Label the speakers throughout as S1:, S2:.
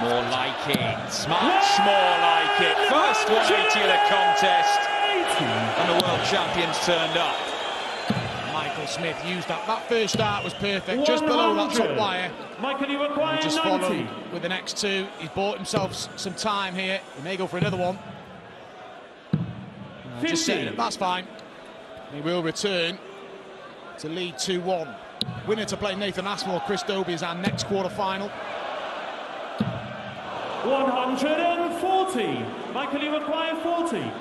S1: More like it, much more like it. First 180 of the contest, and the world champions turned up.
S2: Michael Smith used that. That first start was perfect, just below that top wire. He just followed with the next two. He's bought himself some time here. He may go for another one. Just setting it, that's fine. He will return to lead 2-1. Winner to play Nathan Aspinall, Chris Dobie is our next quarter-final.
S3: 140. Michael, you require 40.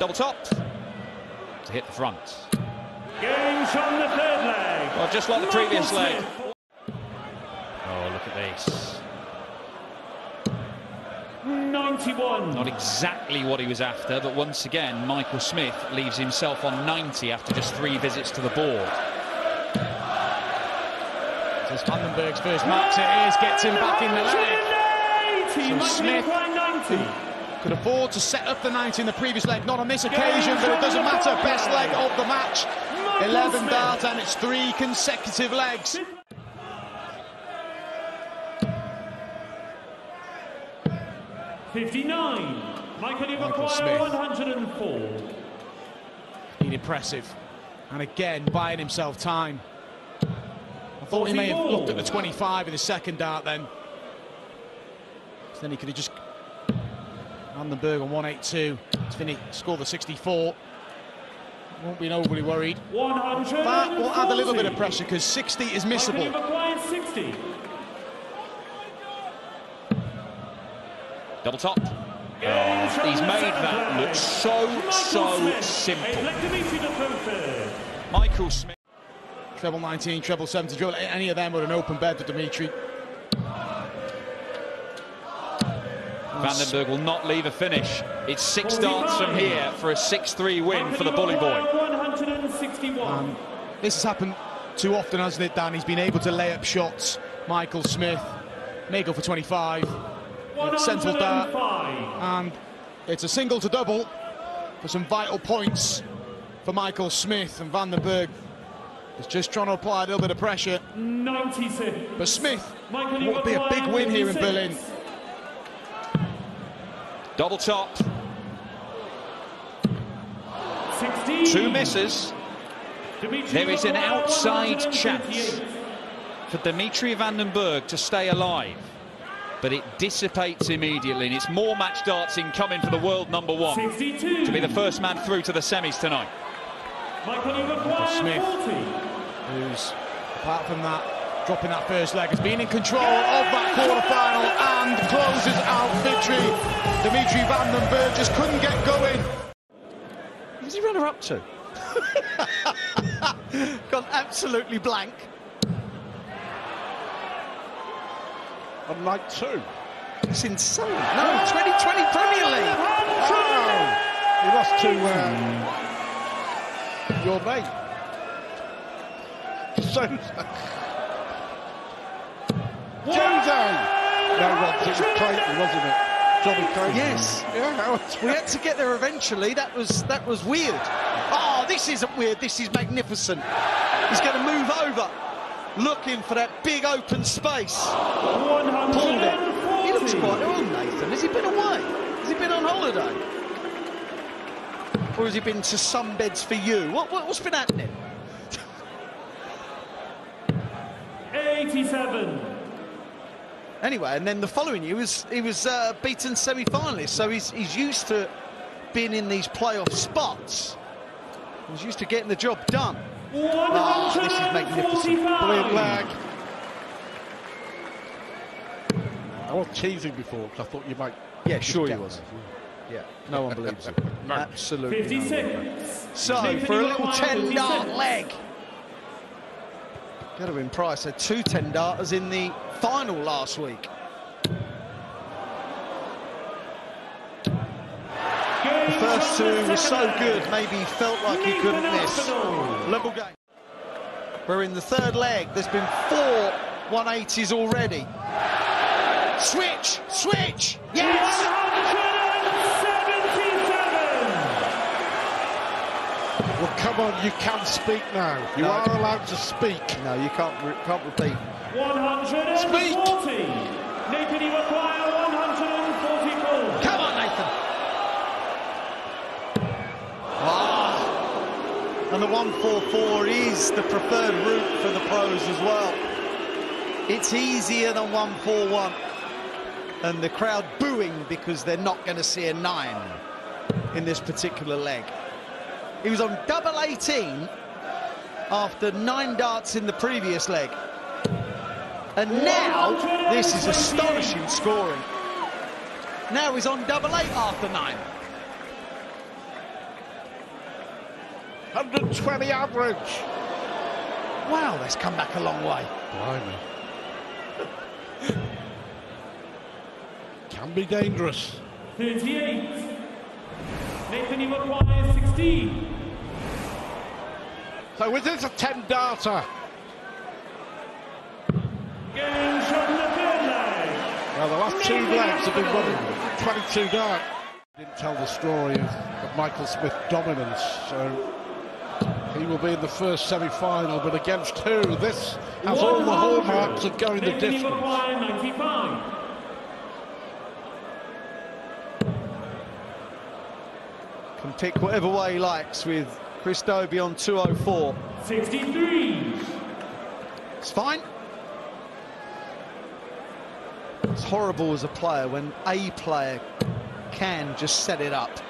S1: Double top to hit the front.
S3: Games from the third leg.
S1: Well, just like the previous leg. Oh, look at this.
S3: 91.
S1: Not exactly what he was after, but once again, Michael Smith leaves himself on 90 after just 3 visits to the board.
S2: As Vandenberg's first marks it is, gets him back in the leg. So Smith could afford to set up the 90 in the previous leg, not on this occasion, but it doesn't matter. Best leg of the match. 11 darts, and it's 3 consecutive legs.
S3: '59. Michael
S2: Smith.
S3: 104.
S2: Been impressive, and again buying himself time. I thought he may have looked at the 25 in the second dart then. So then he could have just... Vandenberg on 182. Finney scored the 64. Won't be overly worried. That will add a little bit of pressure because 60 is missable.
S3: 60.
S1: Double top. He's made that look so simple. Michael Smith.
S2: Treble 19, treble 70, treble, any of them with an open bed for Dimitri.
S1: Vandenberg will not leave a finish. It's 6 darts from here for a 6-3 win for the Bully Boy.
S3: 161.
S2: This has happened too often, hasn't it, Dan? He's been able to lay up shots. Michael Smith may go for 25. Central dart. And it's a single to double for some vital points for Michael Smith, and Vandenberg is just trying to apply a little bit of pressure.
S3: 96.
S2: But Smith would be a big win here in Berlin.
S1: Double top.
S3: 16.
S1: 2 misses. There is an outside chance for Dimitri Vandenberg to stay alive, but it dissipates immediately, and it's more match darts incoming for the world #1 to be the first man through to the semis tonight.
S2: Michael Smith, who's, apart from that, dropping that first leg, has been in control of that quarter-final and closes out victory. Dimitri Vandenberg just couldn't get going.
S4: Who's he runner up to? Gone absolutely blank.
S5: On night 2.
S4: It's insane. No, 2020 Premier League.
S5: Oh, he lost to your mate. Tuesday. No, Rob, it was Clayton, wasn't it? Johnny Clayton.
S4: Yes.
S5: Yeah,
S4: we had to get there eventually. That was weird. Oh, this isn't weird. This is magnificent. He's going to move over, looking for that big open space. Pulled it. He looks quite on, Nathan. Has he been away? Has he been on holiday? Or has he been to sunbeds for you? What's been happening?
S3: 87.
S4: Anyway, and then the following year he was beaten semi-finalist, so he's used to being in these playoff spots. He's used to getting the job done. Oh, this is magnificent.
S5: brilliant leg. I was teasing before because I thought you might.
S4: Yeah, sure he
S5: get
S4: was.
S5: there.
S4: Yeah, no one believes it.
S5: No.
S4: Absolutely.
S3: 56.
S4: So, for a little 10-dart leg. Got to win Price. Had 2 10-darters in the final last week. The first 2 were so good, maybe he felt like he couldn't miss. Level game. We're in the 3rd leg. There's been 4 180s already. Switch! Switch! Yes!
S3: 177.
S5: Well, come on, you can speak now. You are allowed to speak.
S4: No, you can't repeat.
S3: 140. Nathan, you require
S4: And the 1-4-4 is the preferred route for the pros as well. It's easier than 1-4-1. And the crowd booing because they're not going to see a 9 in this particular leg. He was on double 18 after 9 darts in the previous leg. And now, this is astonishing scoring. Now he's on double 8 after 9.
S5: 120 average.
S4: Wow, that's come back a long way.
S5: Blimey. Can be dangerous.
S3: 38. Nathan requires 16.
S5: So with this a 10-darter.
S3: Game shot in the third leg.
S5: Well, the last 2 legs have been running 22 dart. Didn't tell the story of Michael Smith's dominance, so he will be in the first semi-final, but against who? This has all the hallmarks of going the distance.
S3: 95.
S4: Can pick whatever way he likes with Chris Dobey on 204.
S3: 63.
S4: It's fine. It's horrible as a player when a player can just set it up.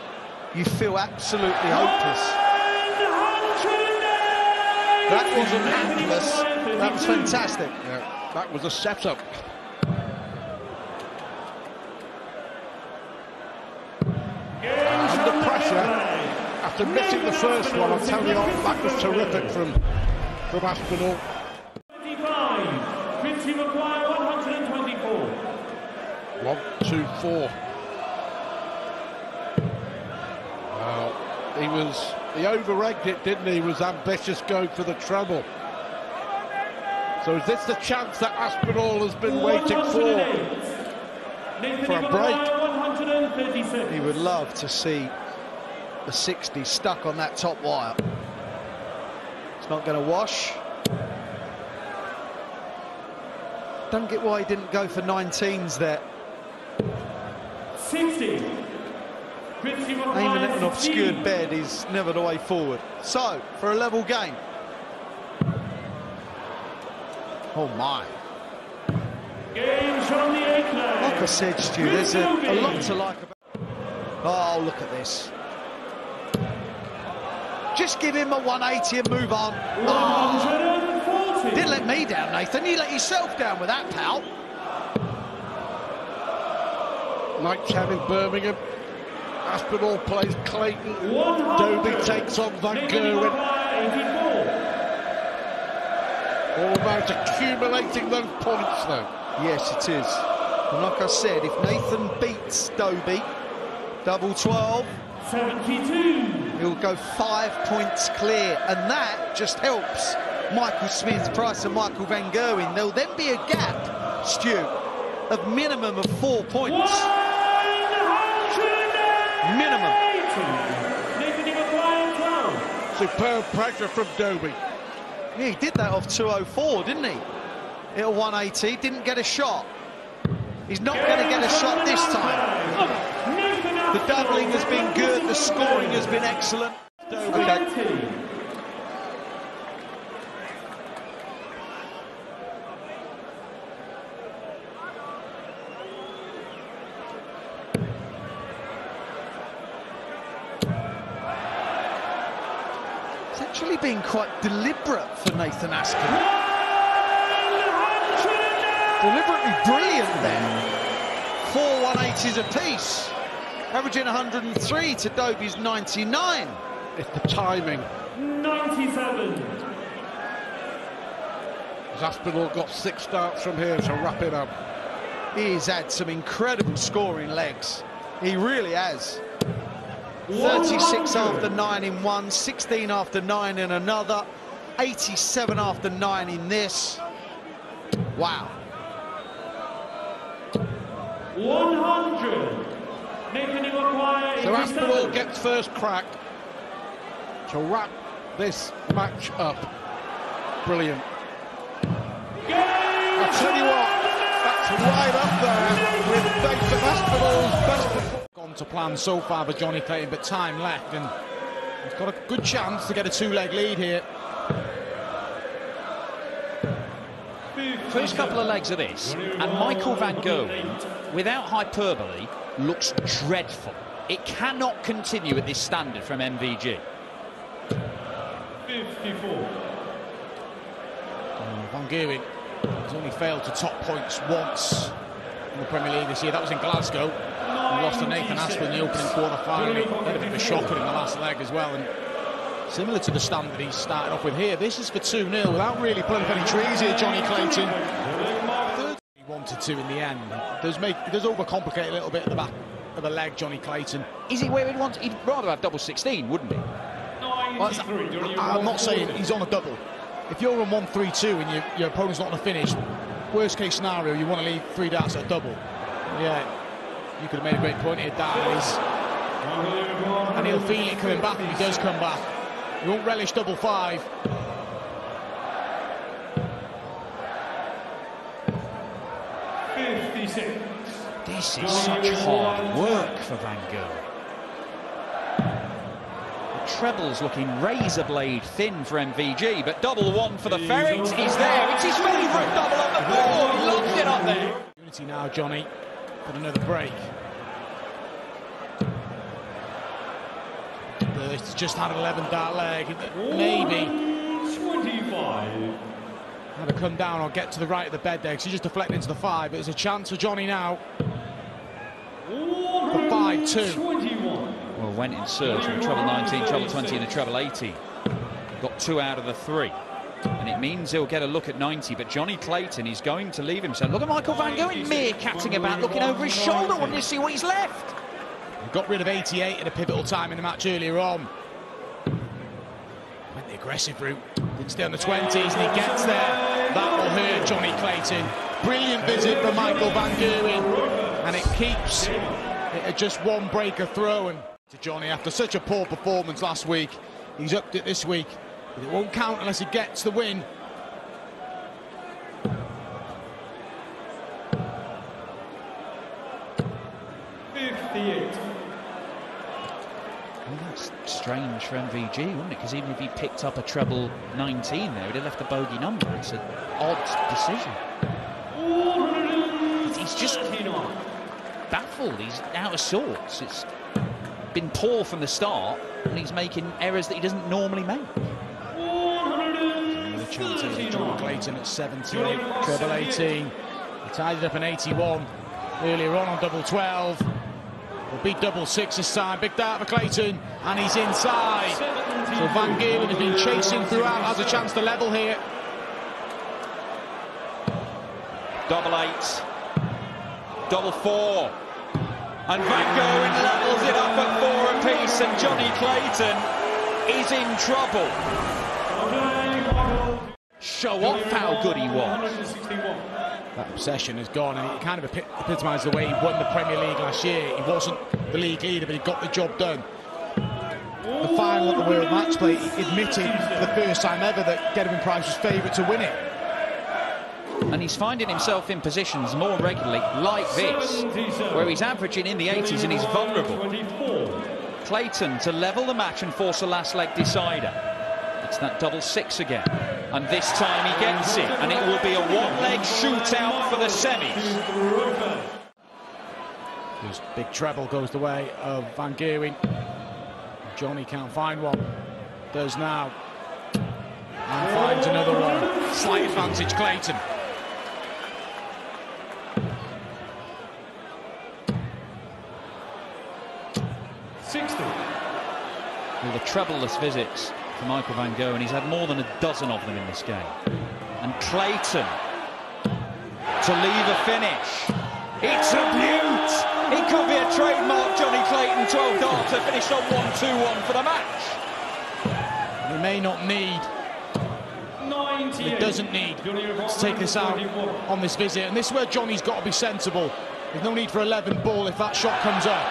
S4: You feel absolutely hopeless. That wasn't handless. That was fantastic.
S5: Yeah, that was a setup. Under pressure, after missing the first one, I'll tell you, that was terrific from Aspinall.
S3: 25. Christie require 124.
S5: 1, 2, 4. He over-egged it, didn't he? He was ambitious going for the treble. So is this the chance that Aspinall has been waiting for a break?
S4: He would love to see the 60 stuck on that top wire. It's not going to wash. Don't get why he didn't go for 19s there.
S3: 60.
S4: Aiming at an obscured bed is never the way forward. So, for a level game. Oh my.
S3: Game shot on the 8th leg.
S4: Like I said, Stu, there's a lot to like about. Oh, look at this. Just give him a 180 and move on. Oh. Didn't let me down, Nathan. You let yourself down with that, pal.
S5: Night 10 in Birmingham. Aspinall plays Clayton. Dobey takes on Van Gerwen. All about accumulating those points, though.
S4: Yes, it is. And like I said, if Nathan beats Dobey, double 12,
S3: 72.
S4: he'll go 5 points clear, and that just helps Michael Smith, Price and Michael Van Gerwen. There'll then be a gap, Stu, of minimum of 4 points. Minimum.
S5: Superb pressure from Dobey.
S4: Yeah, he did that off 204, didn't he? At 180, didn't get a shot. He's not going to get a shot this time. The doubling has been good, the scoring has been excellent. Okay. It's actually been quite deliberate for Nathan Aspinall. Deliberately brilliant there. 4 180s apiece, averaging 103 to Dobey's 99.
S5: It's the timing.
S3: 97.
S5: Has Aspinall got 6 starts from here to wrap it up?
S4: He's had some incredible scoring legs. He really has. 36 after 9 in one, 16 after 9 in another, 87 after 9 in this. Wow.
S3: 100.
S5: So Aspinall gets first crack to wrap this match up. Brilliant. I'll tell you what, that's right up there with Nathan Aspinall's best performance.
S2: Gone to plan so far for Johnny Clayton, but time left, and He's got a good chance to get a two-leg lead here.
S1: First couple of legs of this, and Michael van Gerwen, without hyperbole, looks dreadful. It cannot continue at this standard from MVG.
S3: 54.
S2: Van Gerwen has only failed to top points once in the Premier League this year. That was in Glasgow. He lost to Nathan Aspel in the opening quarter-final. He had a bit of a shocker in the last leg as well. And similar to the standard he's started off with here, this is for 2-0 without really pulling up any trees here, Johnny Clayton. He wanted to in the end. He does overcomplicate a little bit at the back of the leg, Johnny Clayton.
S1: Is he where he'd want? He'd rather have double 16, wouldn't he?
S2: Well, I'm not saying he's on a double. If you're on 1-3-2 and your opponent's not on a finish, worst case scenario, you want to leave 3 darts at a double. Yeah, you could have made a great point here, Darley's. And he'll feel it coming back if he does come back. He won't relish double 5.
S3: 56.
S1: This is such hard work for Van Gerwen. The treble's looking razor blade thin for MVG, but double 1 for the Ferret is there. It's his favourite double on the board. He loves it up there.
S2: Unity now, Johnny. Got another break. It's just had an 11 dart leg. Maybe
S3: 25.
S2: had to come down or get to the right of the bed there because he's just deflecting into the 5. But there's a chance for Johnny now. For 5-2.
S3: 21.
S1: Well, went in search from treble 19, treble 20 and a treble 18. Got 2 out of the 3. And it means he'll get a look at 90, but Johnny Clayton is going to leave himself. Look at Michael van Gerwen meerkatting about, looking over his shoulder, wanting to see what he's left.
S2: He got rid of 88 at a pivotal time in the match earlier on. Went the aggressive route, didn't stay on the 20s, and he gets there. That will hurt Johnny Clayton. Brilliant visit from Michael van Gerwen, and it keeps it at just 1 breaker throw. And to Johnny, after such a poor performance last week, he's upped it this week. But it won't count unless he gets the win.
S1: Well, that's strange for MVG, wouldn't it? Because even if he picked up a treble 19 there, he'd have left a bogey number. It's an odd decision. He's just baffled. He's out of sorts. It's been poor from the start, and he's making errors that he doesn't normally make.
S2: Another chance here for Johnny Clayton at 78, treble 18. He tied it up in 81 earlier on double 12. Will be double 6 this time. Big dart for Clayton, and he's inside. So Van Gerwen has been chasing throughout, has a chance to level here.
S1: Double 8, double 4, and Van Gerwen levels it up at 4 apiece, and Johnny Clayton is in trouble. Show off how good he was.
S2: That obsession has gone, and it kind of epitomised the way he won the Premier League last year. He wasn't the league leader, but he got the job done. The final at the World Match Play, he admitted for the first time ever that Gerwyn Price was favourite to win it.
S1: And he's finding himself in positions more regularly like this, where he's averaging in the 80s and he's vulnerable. Clayton to level the match and force a last leg decider. It's that double 6 again, and this time he gets it, and it will be a 1-leg shootout for the semis.
S2: This big treble goes the way of Van Gerwen. Johnny can't find one, does now, and finds another one. Slight advantage Clayton.
S1: Well, the trebleless visits for Michael van Gerwen, he's had more than a dozen of them in this game. And Clayton to leave a finish. It's a beaut! It could be a trademark Johnny Clayton 12 darter finished on 1-2-1 for the match.
S2: He may not need, he doesn't need to take this out on this visit. And this is where Johnny's got to be sensible. There's no need for 11 ball if that shot comes up.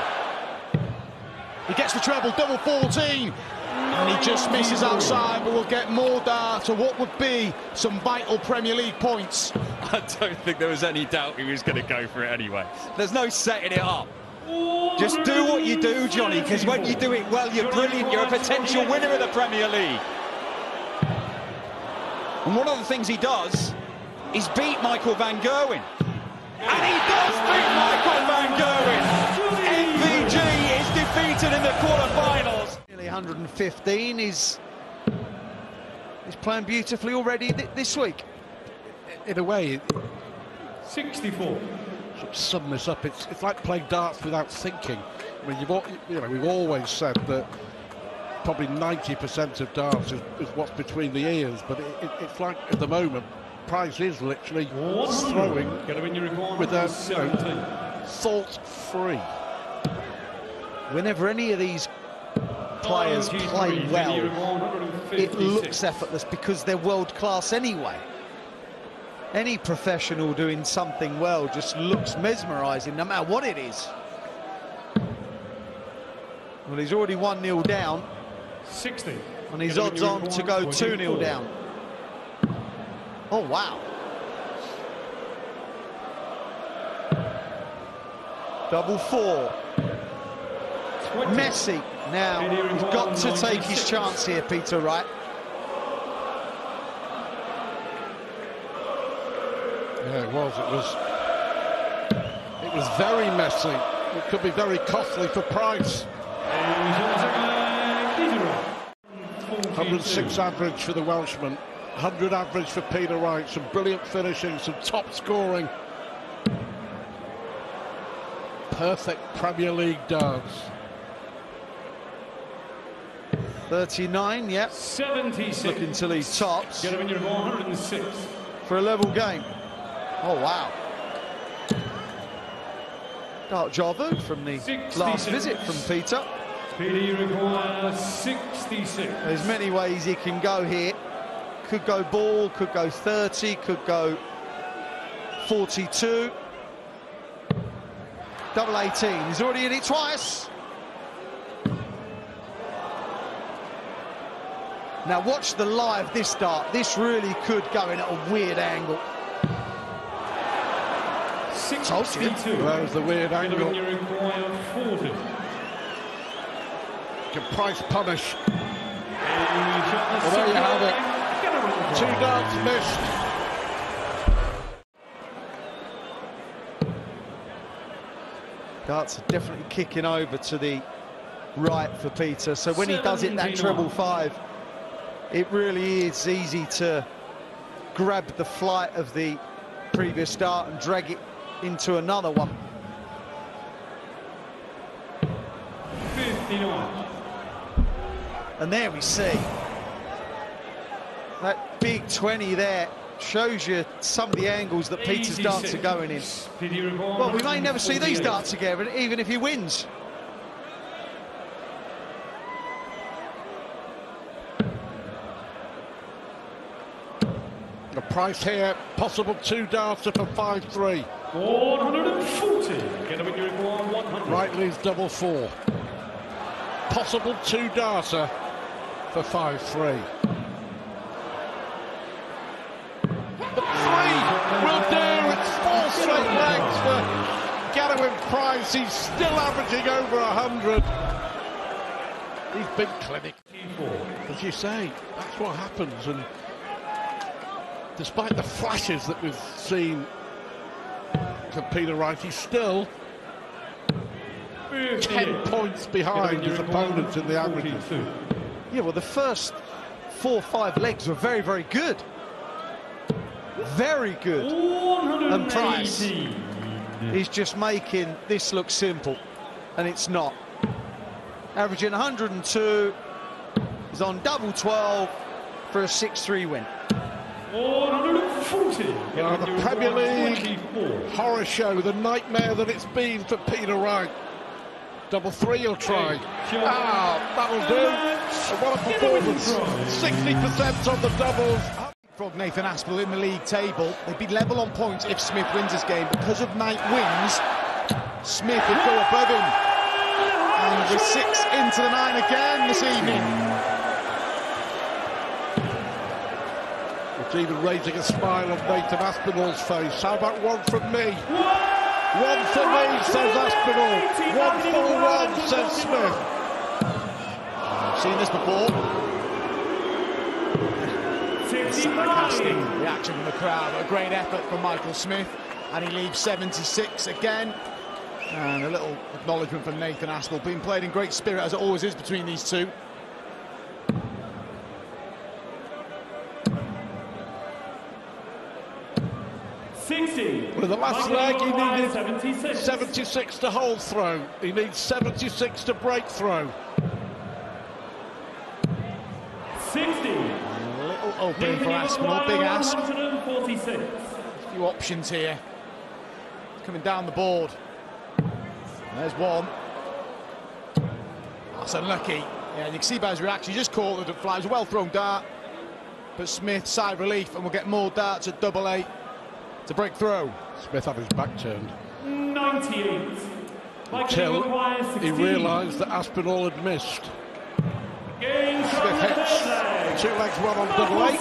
S2: He gets the treble, double 14, and he just misses outside, but will get more dart to what would be some vital Premier League points.
S1: I don't think there was any doubt he was going to go for it anyway. There's no setting it up. Just do what you do, Johnny, because when you do it well, you're brilliant. You're a potential winner of the Premier League. And one of the things he does is beat Michael van Gerwen. And he does beat Michael van Gerwen. MVG is defeated in the quarter-finals.
S4: Nearly 115. He's playing beautifully already this week.
S5: In a way,
S3: 64.
S5: to sum this up, it's like playing darts without thinking. I mean, we've always said that probably 90% of darts is what's between the ears, but it's like at the moment, Price is literally throwing without thought-free.
S4: Whenever any of these players play well, it looks effortless because they're world class anyway. Any professional doing something well just looks mesmerising, no matter what it is. Well, he's already 1-0 down.
S3: 60.
S4: And he's odds on to go 2-0 down. Oh, wow. Double four. Messi. Now, he's got to take his chance here, Peter Wright.
S5: Yeah, it was. It was very messy. It could be very costly for Price. 106 average for the Welshman, 100 average for Peter Wright. Some brilliant finishing, some top scoring. Perfect Premier League darts.
S4: 39, yep.
S3: 76.
S4: Looking to lead tops.
S3: Get him in your 106.
S4: For a level game. Oh, wow. Dart Javu from the
S3: 66.
S4: last visit from Peter.
S3: Speedy requires 66.
S4: There's many ways he can go here. Could go ball, could go 30, could go 42. Double 18. He's already in it twice. Now watch the live this dart. This really could go in at a weird angle.
S3: 62.
S5: There's the weird angle.
S3: You require 40.
S5: Can Price punish?
S3: Well,
S5: there you have it. 2 darts missed.
S4: Darts are definitely kicking over to the right for Peter. So when he does hit that treble 5, it really is easy to grab the flight of the previous dart and drag it into another one.
S3: 59.
S4: And there we see that big 20 there. Shows you some of the angles that Peter's darts are going in. Well, we may never see these darts again, even if he wins.
S5: The Price here, possible 2 darts for 5-3.
S3: 140. Get him in your 100.
S5: Right leaves double 4. Possible 2 darter for 5-3. The 3 will do. It's 4 straight legs for Gadwin Price. He's still averaging over 100. He's been clinic. As you say, that's what happens. And despite the flashes that we've seen from Peter Wright, he's still 10 points behind his opponents in the average.
S4: Yeah, well, the first 4 or 5 legs were very, very good. Very good. And Price is just making this look simple, and it's not. Averaging 102, is on double 12 for a 6-3 win.
S3: 140.
S5: The Premier League horror show, the nightmare that it's been for Peter Wright. Double 3 he'll try. That'll do. And what a performance. 60% on the doubles.
S2: Frog Nathan Aspel in the league table. They'd be level on points if Smith wins this game. Because of Knight wins, Smith would go above him. And we're 6 into the 9 again this evening.
S5: It's even raising a smile on Nathan Aspinall's face. How about one from me? One for me, says Aspinall. 1-4-1, says Smith.
S2: I've seen this before. Sarcastic reaction from the crowd. A great effort from Michael Smith. And he leaves 76 again. And a little acknowledgement from Nathan Aspinall. Being played in great spirit, as it always is between these two.
S5: With the last leg, he needed 76 to hold throw. He needs 76 to break throw.
S3: 60.
S2: A little opening for Aspinall, big ask.
S3: 146.
S2: A few options here. Coming down the board. There's one. That's unlucky. Yeah, you can see by his reaction, he just caught the fly. It was a well-thrown dart. But Smith, sigh of relief, and we'll get more darts at double A to break through.
S5: Smith had his back turned.
S3: 98.
S5: Until he realised that Aspinall had missed.
S3: Smith
S5: hits. 2 legs, one on double A.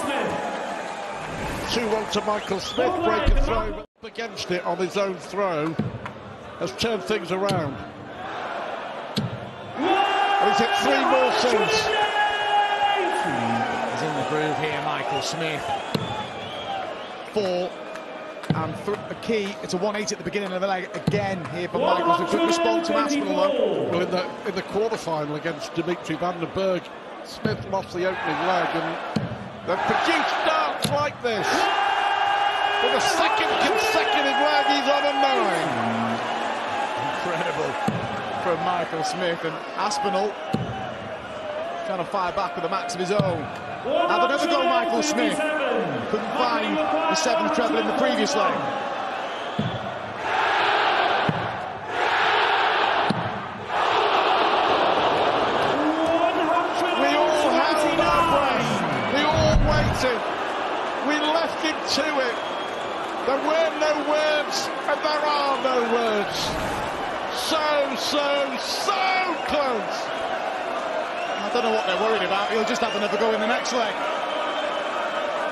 S5: 2-1 to Michael Smith, breaking throw. Up against it on his own throw. Has turned things around. And he's hit 3 more since.
S2: He's in the groove here, Michael Smith. 4 and a key. It's a 180 at the beginning of the leg again here for Michael Smith. Quick response to Aspinall though.
S5: Well, in the quarter-final against Dimitri van den Berg, Smith lost the opening leg and they've produced darts like this. For the second consecutive leg, he's on a 9.
S2: Incredible from Michael Smith, and Aspinall trying to fire back with a max of his own. Have another go, Michael Smith. Couldn't find the 7th treble in the previous leg.
S5: We all held our breath. We all waited. We left him to it. There were no words, and there are no words. So close.
S2: I don't know what they're worried about. He'll just have another go in the next leg.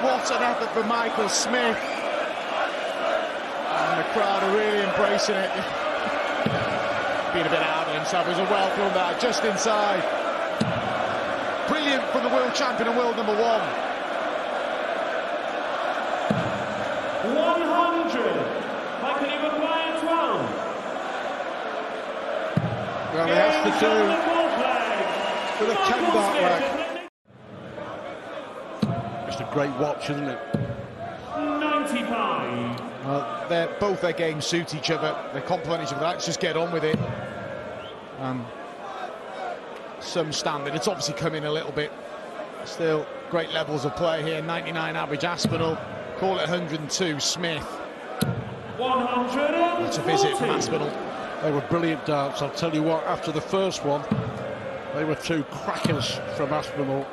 S2: What an effort for Michael Smith. And the crowd are really embracing it. Being a bit out of himself. It was a well-thrown dart just inside. Brilliant from the world champion and world number 1.
S3: 100. Michael Maguire 12.
S5: Well, he has to do with a 10-dart leg. Just a great watch, isn't it?
S3: 95.
S2: Both their games suit each other. They complement each other. Let's just get on with it. Some standard. It's obviously come in a little bit. Still great levels of play here. 99 average Aspinall. Call it 102 Smith.
S3: 100.
S2: It's a visit from Aspinall.
S5: They were brilliant darts. I'll tell you what, after the first one, they were 2 crackers from Aspinall.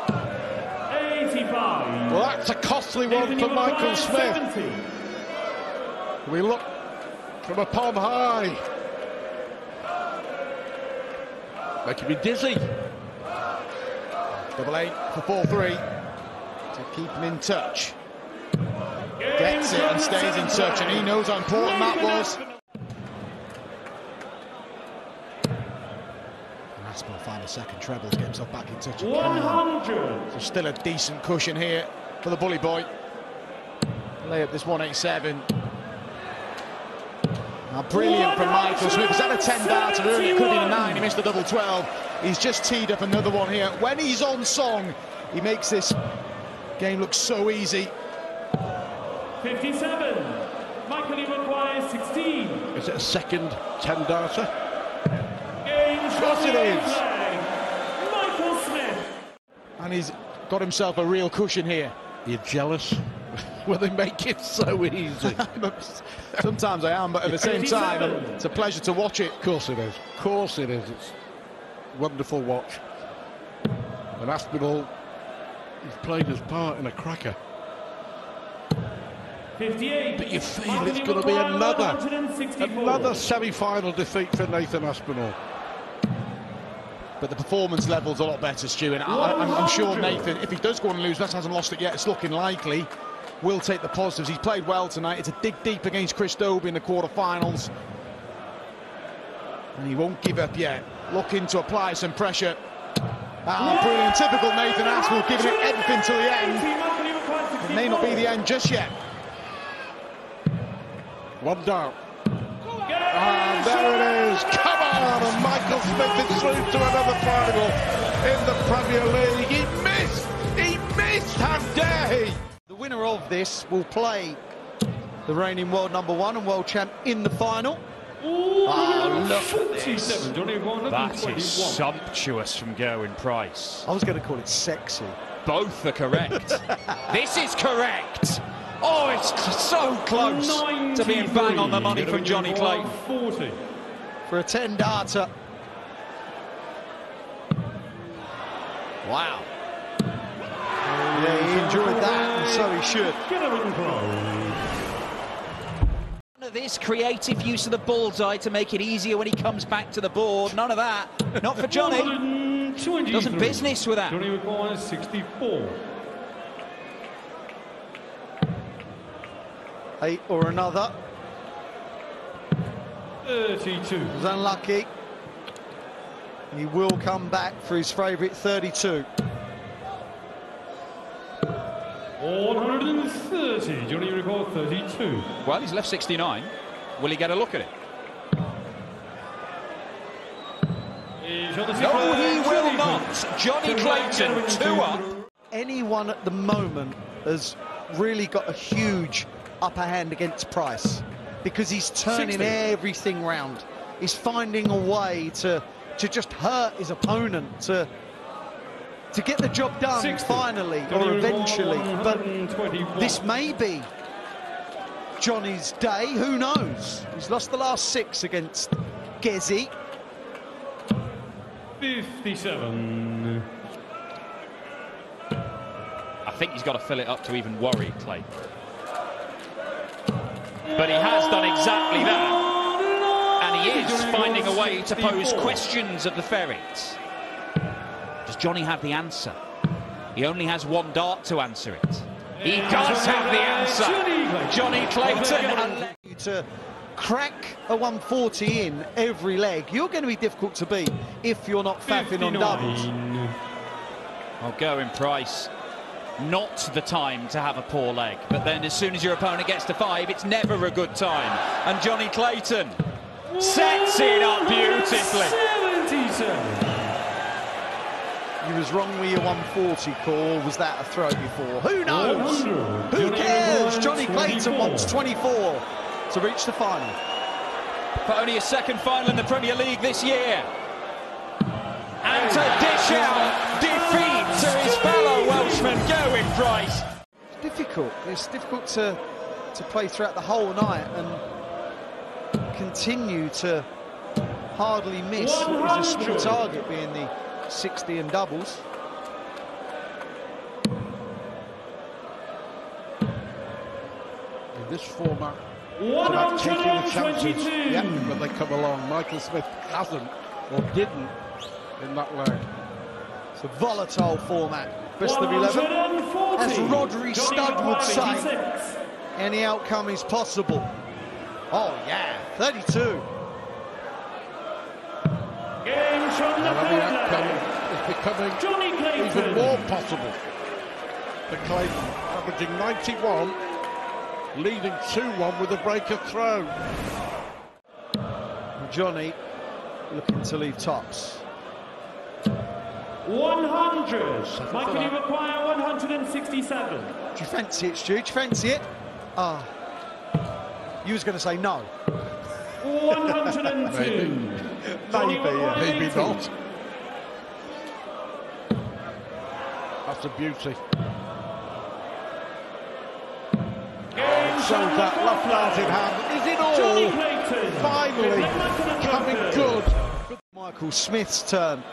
S3: 85.
S5: Well, that's a costly one for Michael Smith.
S3: 70.
S5: We look from upon high. Making me dizzy.
S2: Double 8 for 4-3 to keep him in touch. Gets it and stays in touch, and he knows how important that was. Aspinall find a second treble to get himself back in touch.
S3: 100.
S2: So still a decent cushion here for the bully boy. Lay up this 187. Now, brilliant from Michael Smith. He's had a 10 darter earlier, it could have been a 9. He missed the double 12. He's just teed up another one here. When he's on song, he makes this game look so easy.
S3: 57. Michael Maguire 16.
S5: Is it a second 10-darter?
S3: Of
S5: course it is.
S3: Michael Smith.
S2: And he's got himself a real cushion here.
S5: You're jealous? Well, they make it so easy.
S2: Sometimes I am, but at the same time, it's a pleasure to watch it.
S5: Of course it is. Of course it is. It's a wonderful watch. And Aspinall, he's played his part in a cracker.
S3: 58.
S5: But you feel it's going to be another semi-final defeat for Nathan Aspinall.
S2: But the performance level's a lot better, Stu, and I'm sure Nathan, if he does go on and lose, West hasn't lost it yet, it's looking likely. will take the positives. He's played well tonight. It's a dig deep against Chris Dobie in the quarter-finals. And he won't give up yet. Looking to apply some pressure. Ah, brilliant. Typical Nathan Aspel, giving it everything till the end. It may not be the end just yet.
S5: One down. And there it is. Come on! And Michael Smith is through to another final in the Premier League. He missed! He missed! How dare he!
S4: The winner of this will play the reigning world #1 and world champ in the final. Oh, look at this.
S1: That is sumptuous from Gerwyn Price.
S4: I was going to call it sexy.
S1: Both are correct. This is correct. Oh, it's so close to being bang on the money from Johnny Clayton.
S4: For a 10-darter. Wow. Yeah, he enjoyed that, and so he should.
S1: None of this creative use of the bullseye to make it easier when he comes back to the board. None of that. Not for Johnny. Doesn't business with that.
S3: Johnny requires 64.
S4: 8 or another.
S3: 32.
S4: Was unlucky. He will come back for his favourite 32.
S3: 130. Johnny records 32.
S1: Well, he's left 69. Will he get a look at it? No, he will not. Johnny Clayton, 2 up.
S4: Anyone at the moment has really got a huge upper hand against Price because he's turning
S3: 60.
S4: everything round. He's finding a way to just hurt his opponent, to get the job done
S3: 60.
S4: finally or eventually. But this may be Johnny's day, who knows? He's lost the last 6 against Gezi.
S3: 57.
S1: I think he's got to fill it up to even worry Clayton. But he has done exactly that. And he is finding a way to pose questions of the ferret. Does Johnny have the answer? He only has 1 dart to answer it. He does have the answer. Johnny Clayton. And
S4: to crack a 140 in every leg, you're going to be difficult to beat if you're not faffing on doubles.
S1: Well, Gerwyn Price, not the time to have a poor leg, but then as soon as your opponent gets to 5, it's never a good time. And Johnny Clayton sets it up beautifully.
S3: 77.
S4: You was wrong with your 140 call. Was that a throw before? Who knows? Who cares? Johnny Clayton wants 24 to reach the final.
S1: For only a second final in the Premier League this year. And to dish out defeat to his fellow Welshman, Gerwyn Price.
S4: It's difficult. It's difficult to play throughout the whole night and continue to hardly miss what is a small target, being the 60 and doubles.
S5: In this format, about taking the chances when they come along. Michael Smith hasn't or didn't in that leg.
S4: It's a volatile format. Best of 11. As Rodri Stud would say, any outcome is possible. Oh yeah, 32.
S5: And the outcome is becoming even more possible for Clayton, averaging 91, leading 2-1 with a breaker throw.
S4: Johnny looking to leave tops.
S3: 100. Michael, you require 167.
S4: Do you fancy it, Stu? Do you fancy it? Ah, you was going to say no.
S3: 102.
S5: Maybe not. That's a beauty. Shows that left arm in hand. Is it all finally coming good?
S4: Michael Smith's turn.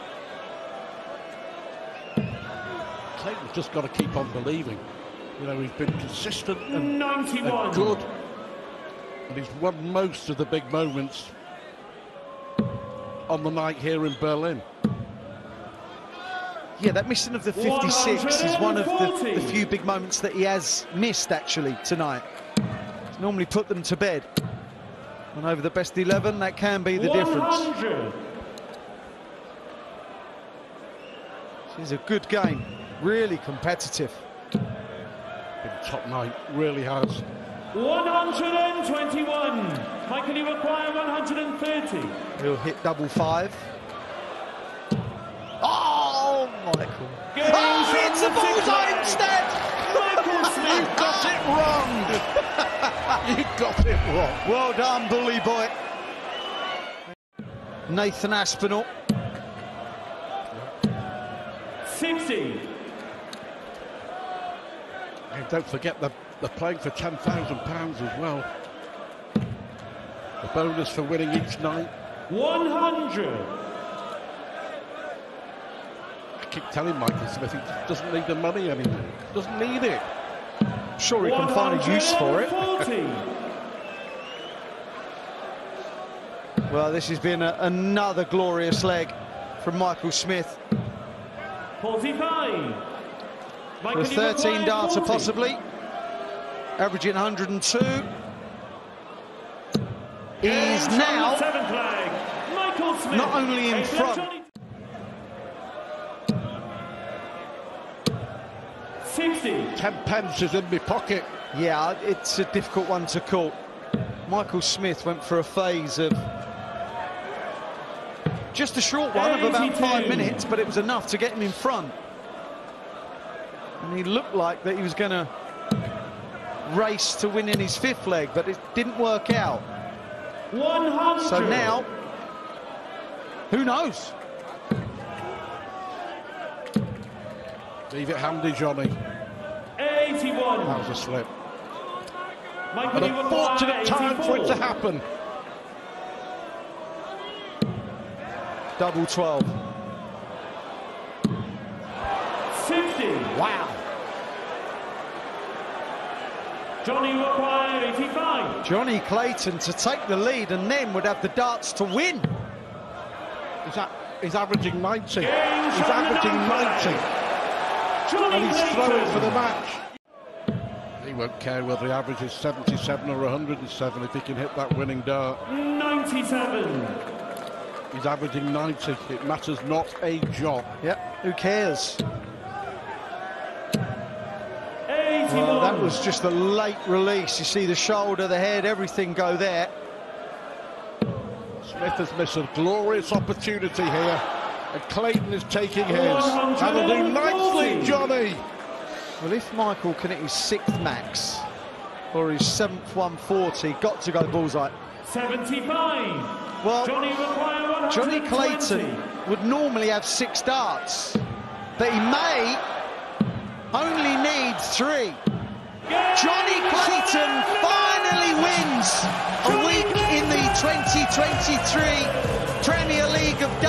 S5: Clayton's just got to keep on believing. You know, he's been consistent and
S3: 91.
S5: And good. And he's won most of the big moments on the night here in Berlin.
S4: Yeah, that missing of the 56 is one of the few big moments that he has missed, actually, tonight. He's normally put them to bed. And over the best 11, that can be the difference. This is a good game, really competitive.
S5: Been top night, really has.
S3: 121. Michael, you require 130.
S4: He'll hit double 5. Oh, Michael. Oh, it's a bullseye instead!
S5: You got it wrong! You got it wrong.
S4: Well done, bully boy. Nathan Aspinall.
S3: 60.
S5: And don't forget they're playing for £10,000 as well. The bonus for winning each night.
S3: 100.
S5: I keep telling Michael Smith he doesn't need the money anymore. Doesn't need it.
S4: I'm sure he can find a use for it. Well, this has been another glorious leg from Michael Smith.
S3: 45.
S4: The 13 darter possibly, averaging 102. He's now not only in front.
S3: 60.
S5: 10 pence is in my pocket.
S4: Yeah, it's a difficult one to call. Michael Smith went for a phase of just a short one of about 5 minutes, but it was enough to get him in front. And he looked like that he was going to race to win in his 5th leg, but it didn't work out.
S3: 100.
S4: So now, who knows?
S5: Leave it handy, Johnny.
S3: 81.
S5: That was a slip.
S3: Michael,
S5: An unfortunate time for it to happen.
S4: Double 12.
S3: 50.
S4: Wow.
S3: Johnny required 85.
S4: Johnny Clayton to take the lead and then would have the darts to win.
S5: He's averaging 90. He's
S3: Game
S5: averaging 90.
S3: Johnny
S5: And he's
S3: Clayton.
S5: throwing for the match. He won't care whether he averages 77 or 107 if he can hit that winning dart.
S3: 97.
S5: He's averaging 90. It matters not a jot.
S4: Yep, who cares?
S3: 81.
S4: Well, that was just a late release. You see the shoulder, the head, everything go there.
S5: Smith has missed a glorious opportunity here. And Clayton is taking his. That'll do nicely, Johnny.
S4: Well, if Michael can hit his 6th max or his 7th 140, got to go bullseye.
S3: 75.
S4: Well,
S3: Johnny
S4: Clayton would normally have 6 darts, but he may only need 3. Johnny Clayton finally wins a week in the 2023 Premier League of darts.